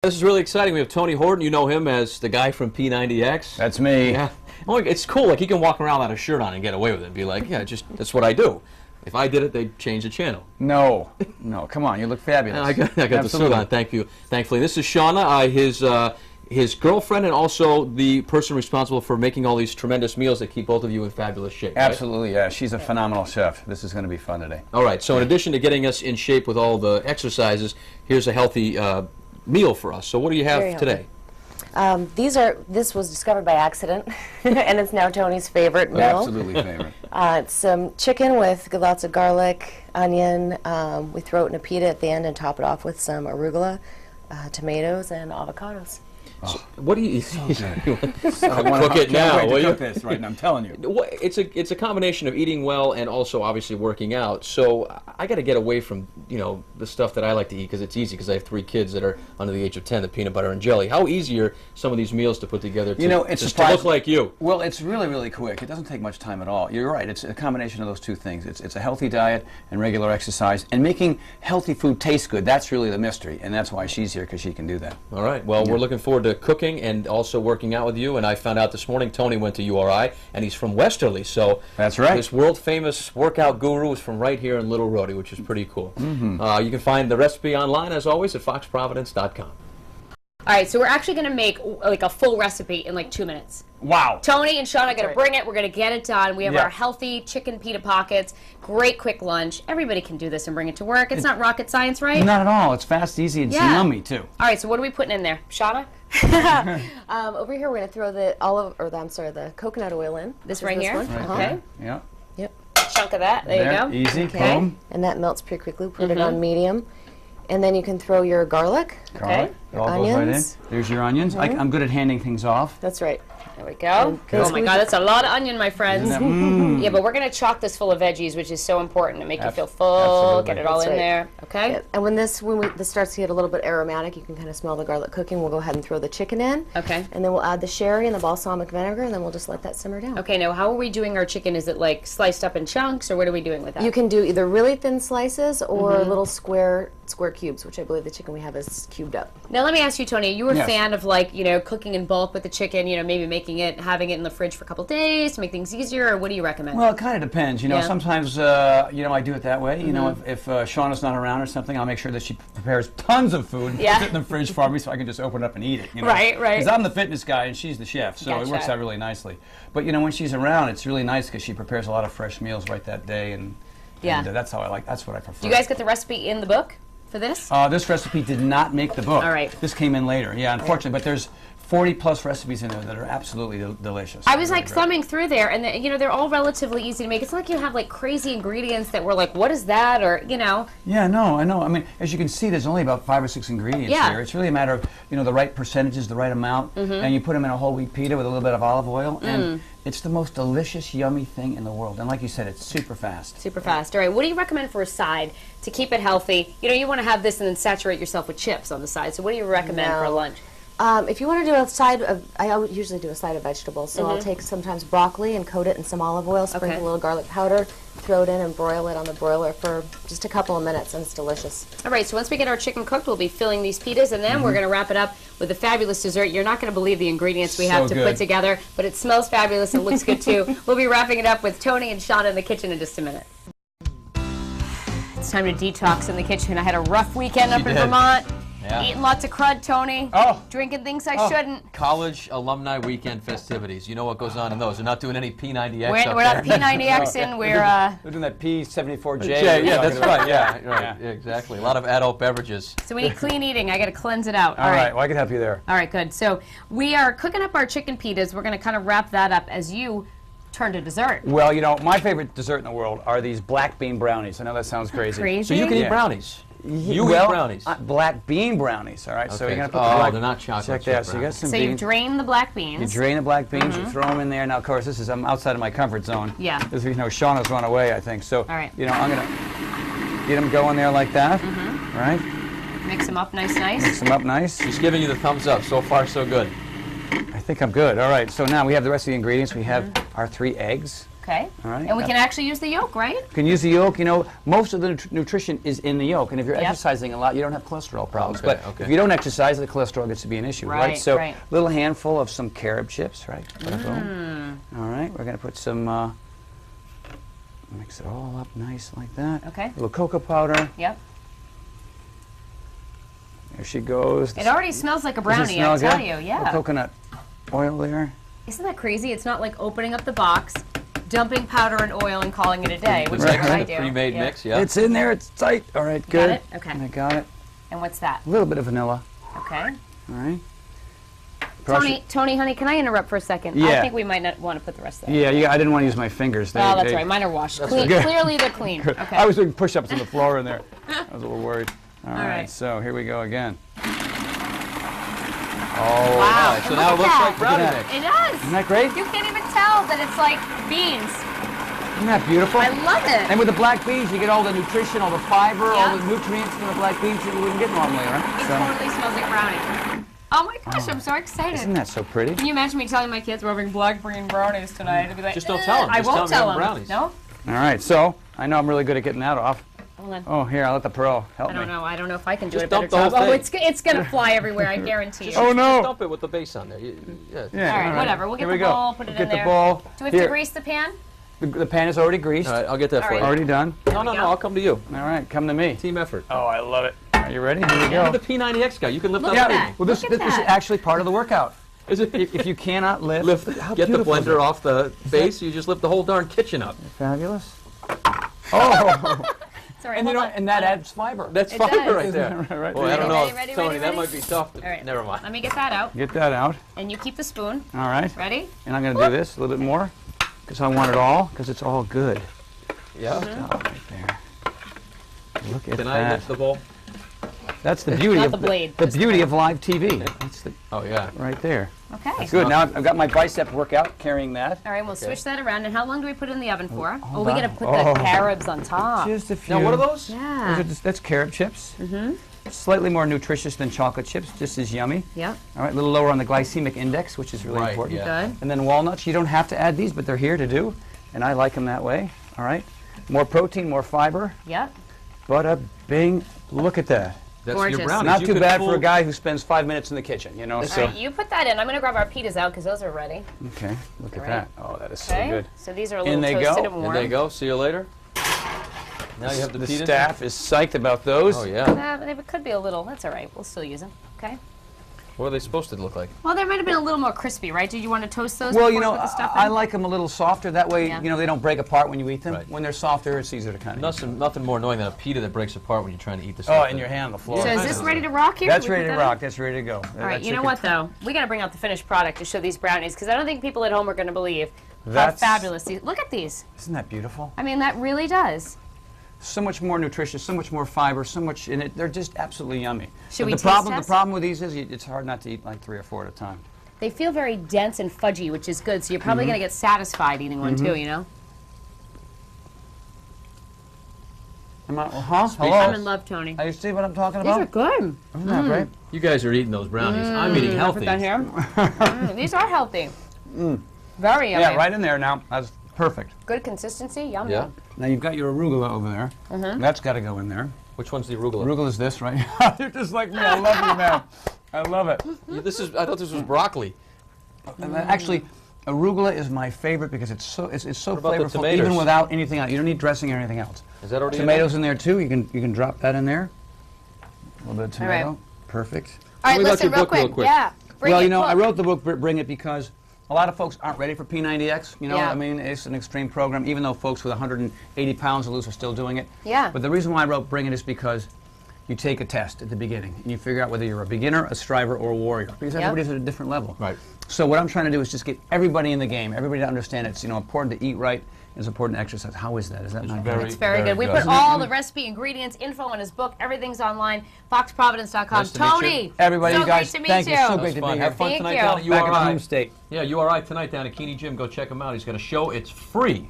This is really exciting. We have Tony Horton. You know him as the guy from P90X. That's me. Yeah. Oh, it's cool. Like, he can walk around without a shirt on and get away with it and be like, yeah, just that's what I do. If I did it, they'd change the channel. No. Come on. You look fabulous. I got the suit on. Thank you. Thankfully. This is Shauna, his girlfriend, and also the person responsible for making all these tremendous meals that keep both of you in fabulous shape. Right? Absolutely, yeah. She's a phenomenal chef. This is going to be fun today. All right. So in addition to getting us in shape with all the exercises, here's a healthy meal for us. So what do you have today? This was discovered by accident, and it's now Tony's favorite meal. Absolutely favorite. It's some chicken with lots of garlic, onion. We throw it in a pita at the end and top it off with some arugula, tomatoes, and avocados. So what do you So cook it now? Will you cook this right now? I'm telling you. It's a combination of eating well and also obviously working out. So I got to get away from the stuff that I like to eat because it's easy because I have 3 kids that are under the age of 10. The peanut butter and jelly. How easy are some of these meals to put together? It's to look like you. Well, it's really quick. It doesn't take much time at all. You're right. It's a combination of those two things. It's a healthy diet and regular exercise and making healthy food taste good. That's really the mystery, and that's why she's here, because she can do that. All right. Well, we're looking forward to cooking and also working out with you. And I found out this morning Tony went to URI, and he's from Westerly. So that's right. This world-famous workout guru is from right here in Little Rhodey, which is pretty cool. You can find the recipe online, as always, at foxprovidence.com. All right, so we're actually going to make like a full recipe in like 2 minutes. Wow. Tony and Sean are going to bring it. We're going to get it done. We have our healthy chicken pita pockets. Great quick lunch. Everybody can do this and bring it to work. It's not rocket science, right? Not at all. It's fast, easy, and yummy, too. All right, so what are we putting in there? Shauna? Over here, we're going to throw the coconut oil in. This right here? Right okay. Yep. Chunk of that. There you go. Easy. Okay. Boom. And that melts pretty quickly. Put it on medium. And then you can throw your garlic. Okay. It all goes right in. There's your onions. I'm good at handing things off. That's right. There we go. Oh my God, that's a lot of onion, my friends. Yeah, but we're going to chock this full of veggies, which is so important to make you feel full, get it all in there. Okay. Yeah. And when this starts to get a little bit aromatic, you can kind of smell the garlic cooking. We'll go ahead and throw the chicken in. Okay. And then we'll add the sherry and the balsamic vinegar, and then we'll just let that simmer down. Okay. Now, how are we doing our chicken? Is it like sliced up in chunks, or what are we doing with that? You can do either really thin slices or little square cubes, which I believe the chicken we have is cubed up. Now, let me ask you, Tony. You were a fan of cooking in bulk with the chicken. Maybe having it in the fridge for a couple days to make things easier, or what do you recommend? Well, it kind of depends. Sometimes I do it that way. If Shauna's not around or something, I'll make sure that she prepares tons of food and puts it in the fridge for me so I can just open it up and eat it. Right. Because I'm the fitness guy and she's the chef, so it works out really nicely. But when she's around, it's really nice because she prepares a lot of fresh meals right that day, and that's how I like. That's what I prefer. Do you guys get the recipe in the book for this? This recipe did not make the book. All right. This came in later. Yeah, unfortunately, but there's 40+ recipes in there that are absolutely delicious. I was thumbing through there, and they're all relatively easy to make. It's not like you have crazy ingredients that were like, what is that, or Yeah, no, I know. I mean, as you can see, there's only about 5 or 6 ingredients here. It's really a matter of the right percentages, the right amount, and you put them in a whole wheat pita with a little bit of olive oil, and it's the most delicious, yummy thing in the world. And like you said, it's super fast. Super fast. All right. What do you recommend for a side to keep it healthy? You want to have this and then saturate yourself with chips on the side. So what do you recommend for lunch? If you want to do a side of, I usually do a side of vegetables, so I'll take sometimes broccoli and coat it in some olive oil, sprinkle a little garlic powder, throw it in and broil it on the broiler for just a couple of minutes, and it's delicious. All right, so once we get our chicken cooked, we'll be filling these pitas, and then we're going to wrap it up with a fabulous dessert. You're not going to believe the ingredients we have to put together, but it smells fabulous. It looks good, too. We'll be wrapping it up with Tony and Shauna in the kitchen in just a minute. It's time to detox in the kitchen. I had a rough weekend up in Vermont. Yeah. Eating lots of crud, Tony. Drinking things I shouldn't. College alumni weekend festivities. You know what goes on in those. We're not doing any P90X We're not P90Xing. We're doing that P74J. Yeah, that's right. Yeah, exactly. A lot of adult beverages. So we need clean eating. I got to cleanse it out. All right. Well, I can help you there. All right, good. So we are cooking up our chicken pitas. We're going to kind of wrap that up as you turn to dessert. Well, my favorite dessert in the world are these black bean brownies. I know that sounds crazy. So you can eat brownies. You eat brownies. Black bean brownies, all right? Okay. So you're going to put they're not chocolate. Check that. So you got some beans. You drain the black beans. You drain the black beans, you throw them in there. Now, of course, I'm outside of my comfort zone. Yeah. Because, Shauna's run away, I think. So, all right. I'm going to get them going there like that, right? Mix them up nice. Mix them up nice. She's giving you the thumbs up. So far, so good. I think I'm good. All right. So now we have the rest of the ingredients. We have our 3 eggs. Okay. All right. And we can actually use the yolk, right? You can use the yolk. You know, most of the nutrition is in the yolk, and if you're exercising a lot, you don't have cholesterol problems. Okay, but if you don't exercise, the cholesterol gets to be an issue, right? So, a little handful of some carob chips, right? Boom. All right. We're going to put some. Mix it all up nice like that. Okay. A little cocoa powder. Yep. There she goes. It already smells like a brownie, I tell you. Yeah. Coconut oil there. Isn't that crazy? It's not like opening up the box, dumping powder and oil, and calling it a day, which is what I do. Pre-made mix, yeah. It's in there. It's tight. All right, good. Got it? Okay. I got it. And what's that? A little bit of vanilla. Okay. All right. Tony, honey, can I interrupt for a second? Yeah. I think we might not want to put the rest of that. Yeah, I didn't want to use my fingers. Oh, that's right. Mine are washed. Clearly, they're clean. Okay. I was doing push-ups on the floor in there. I was a little worried. All right. right. So here we go again. Oh, wow. Nice. So now it looks like brownie mix. It does. Isn't that great? You can't even tell that it's like beans. Isn't that beautiful? I love it. And with the black beans, you get all the nutrition, all the fiber, all the nutrients from the black beans that you wouldn't get normally, right? It totally smells like brownie. Oh my gosh, I'm so excited. Isn't that so pretty? Can you imagine me telling my kids we're having black bean brownies tonight? I'd be like, Just don't tell them. I Just won't tell them tell them. brownies. No? All right, so I know I'm really good at getting that off. Hold on. Oh, here, I'll let the pro help I me. don't know. I don't know if I can do Just it a better dump the whole job. Oh, thing. it's going to fly everywhere, I guarantee you. Oh, no. Just dump it with the base on there. Yeah. Yeah, All right, whatever. We'll get Here the we bowl, go. put it Get in there. the bowl. Do we have Here. to grease the pan? The pan is already greased. All right, I'll get that All for right. you. Already done. No, I'll come to you. All right, come to me. Team effort. Oh, I love it. Are you ready? Here we You're go. the P90X guy. You can lift Look up at anything. that. Well, this Look at is that. actually part of the workout. Is it? If you cannot lift, Get the blender off the base. You just lift the whole darn kitchen up. Fabulous. Oh, Sorry, and hold on. and that adds fiber. That's It fiber does. right there. Right Boy, I don't know, Ready, Tony. ready, That ready? might be tough. All right. Never mind. Let me get that out. Get that out. And you keep the spoon. All right. Ready? And I'm going to do this a little bit more because I want it all because it's all good. Yeah. Oh, right there. Look at Can I that. lift the bowl? That's the beauty Not of the blade, the just the beauty blade. of live TV. That's the, Oh yeah. right there. Okay. Good. Now I've got my bicep workout carrying that. All right, we'll switch that around. And how long do we put it in the oven for? hold we on. got to put Oh. the carobs on top. Just a few. Now what are those? Yeah. That's carob chips. Slightly more nutritious than chocolate chips, just as yummy. Yep. All right, a little lower on the glycemic index, which is really Right, important. yeah. Good. And then walnuts, you don't have to add these, but they're here to do, and I like them that way. All right, more protein, more fiber. Yep. Bada bing! Look at that. That's Gorgeous. your brownies. Not You too could bad fool- for a guy who spends 5 minutes in the kitchen, you know. All So right, you put that in. I'm going to grab our pitas out because those are ready. okay, look at All that. right. Oh, that is so Okay. good. So these are a In little they toasted go. and And warm. there you go. See you later. Now you have the The pitas. staff is psyched about those. Oh yeah. They could be a little. That's all right. We'll still use them. Okay. What are they supposed to look like? Well, they might have been a little more crispy, right? Did you want to toast those? Well, before you know, put the stuff I in? like them a little softer. That way, Yeah. you know, they don't break apart when you eat them. Right. When they're softer, it's easier to kind of. Nothing more annoying than a pita that breaks apart when you're trying to eat the Oh, stuff. in your hand on the floor. So is this ready to rock here? That's Can we ready put to that in? rock. That's ready to go. All right, you know what though? We got to bring out the finished product to show these brownies because I don't think people at home are going to believe how That's- fabulous these. Look at these. Isn't that beautiful? I mean, that really does. So much more nutritious, so much more fiber, so much in it. They're just absolutely yummy. Should But we the taste problem, test? The problem with these is it's hard not to eat like 3 or 4 at a time. They feel very dense and fudgy, which is good. So you're probably going to get satisfied eating one too. You know. Am I, Hello? I'm in love, Tony. You see what I'm talking These about? are good. Isn't that great? You guys are eating those brownies. I'm eating healthy. Put that here. These are healthy. Very yummy. Yeah, right in there now. That's perfect. Good consistency. Yum. Yeah. Yum. Now you've got your arugula over there. That's got to go in there. Which one's the arugula? Arugula is this, right? You're just like me. I love you, man. I love it. I thought this was broccoli. And then actually, arugula is my favorite because it's so What about the flavorful tomatoes? even without anything else. You don't need dressing or anything else. Is that already Tomatoes in there too. You can drop that in there. A little bit of tomato. All right. Perfect. All right, Tell me about listen, your real book real quick. quick. Yeah. Bring Well, it, you know, cook. I wrote the book Bring It because a lot of folks aren't ready for P90X. You know, Yeah. I mean, it's an extreme program. Even though folks with 180 pounds to lose are still doing it. Yeah. But the reason why I wrote Bring It is because you take a test at the beginning and you figure out whether you're a beginner, a striver, or a warrior. Because Yep. everybody's at a different level. Right. So what I'm trying to do is just get everybody in the game, everybody to understand it's important to eat right, it's important to exercise. How is that? Is that not very- good? It's very good. We put all the recipe, ingredients, info on his book. Everything's online. FoxProvidence.com. Nice to meet Tony, you. Everybody, so you guys, great to meet thank you. you. So That was great to fun. be here. Have fun Thank tonight you. down at Back at URI. home state. Yeah, URI tonight down at Keeney Gym. Go check them out. He's got a show. It's free.